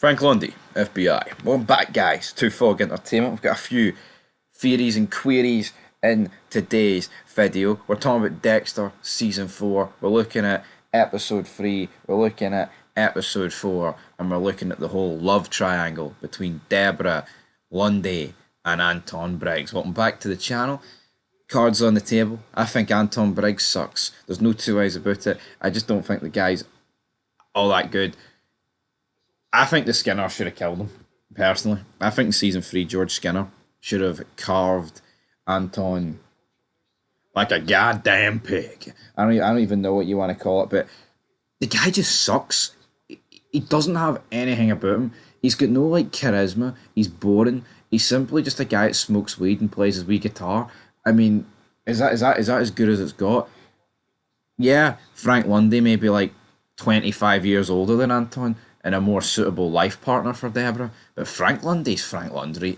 Frank Lundy, FBI. Welcome back, guys, to Fog Entertainment. We've got a few theories and queries in today's video. We're talking about Dexter Season 4. We're looking at Episode 3. We're looking at Episode 4. And we're looking at the whole love triangle between Debra, Lundy, and Anton BRIGGS. Welcome back to the channel. Cards on the table. I think Anton BRIGGS sucks. There's no two ways about it. I just don't think the guy's all that good. I think the Skinner should have killed him, personally. I think in Season 3, George Skinner should have carved Anton like a goddamn pig. I don't even know what you want to call it, but the guy just sucks. He doesn't have anything about him. He's got no, charisma. He's boring. He's simply just a guy that smokes weed and plays his wee guitar. I mean, is that as good as it's got? Yeah, Frank Lundy may be 25 years older than Anton and a more suitable life partner for Debra, but Frank Lundy's Frank Lundy,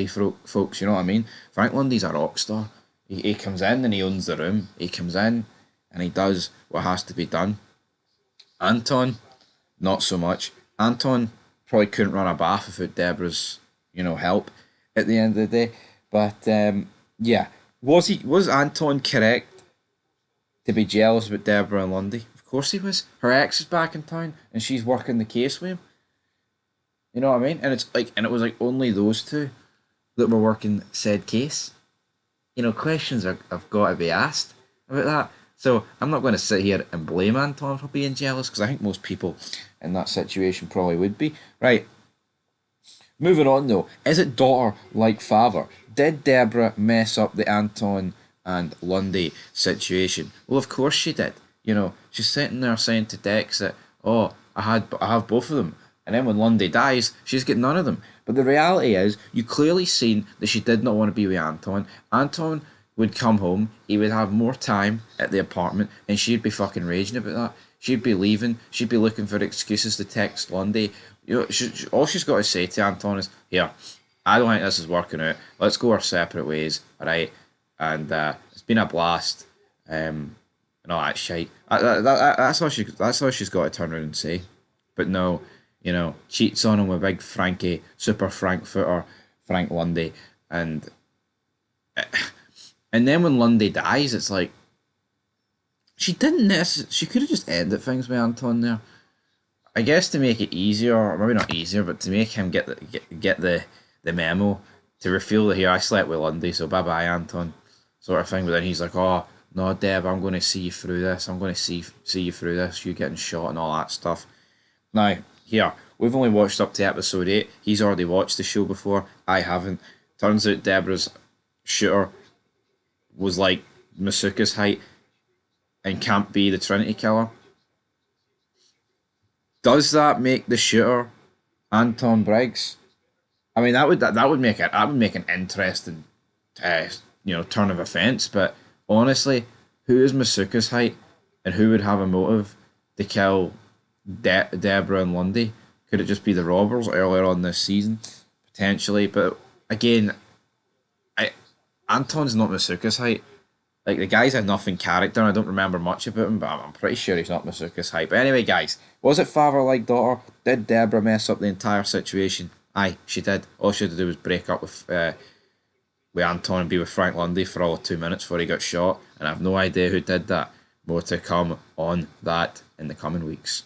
folks, you know what I mean? Frank Lundy's a rock star. He comes in and he owns the room. He comes in and he does what has to be done. Anton, not so much. Anton probably couldn't run a bath without Debra's, help at the end of the day. But yeah, was Anton correct to be jealous about Debra and Lundy? Of course he was. Her ex is back in town and she's working the case with him. You know what I mean? And it was only those two that were working said case. Questions have got to be asked about that. So I'm not going to sit here and blame Anton for being jealous, because I think most people in that situation probably would be. Right. Moving on though. Is it daughter like father? Did Debra mess up the Anton and Lundy situation? Well, of course she did. She's sitting there saying to Dex that, oh, I have both of them. And then when Lundy dies, she's got none of them. But the reality is, you clearly seen that she did not want to be with Anton. Anton would come home, he would have more time at the apartment, and she'd be fucking raging about that. She'd be leaving, she'd be looking for excuses to text Lundy. All she's got to say to Anton is, here, I don't think this is working out. Let's go our separate ways, alright? And it's been a blast. And all that shite. That's all she's got to turn around and say. But no, cheats on him with big Frankie, super Frankfurter, Frank Lundy, and then when Lundy dies, it's like she didn't necessarily. She could have just ended things with Anton there. I guess to make it easier, or maybe not easier, but to make him get the memo, to reveal that here I slept with Lundy, so bye bye Anton, sort of thing. But then he's like, oh no, Deb, I'm going to see you through this. I'm going to see you through this. You getting shot and all that stuff. Now, here, we've only watched up to episode 8. He's already watched the show before. I haven't. Turns out Debra's shooter was like Masuka's height and can't be the Trinity Killer. Does that make the shooter Anton BRIGGS? I mean, that would make an interesting turn of events, but honestly, who is Masuka's height and who would have a motive to kill Debra and Lundy? Could it just be the robbers earlier on this season? Potentially, but again, Anton's not Masuka's height. The guy's a nothing character, and I don't remember much about him, but I'm pretty sure he's not Masuka's height. But anyway, guys, was it father like daughter? Did Debra mess up the entire situation? Aye, she did. All she had to do was break up with Anton and be with Frank Lundy for all of 2 minutes before he got shot, and I have no idea who did that. More to come on that in the coming weeks.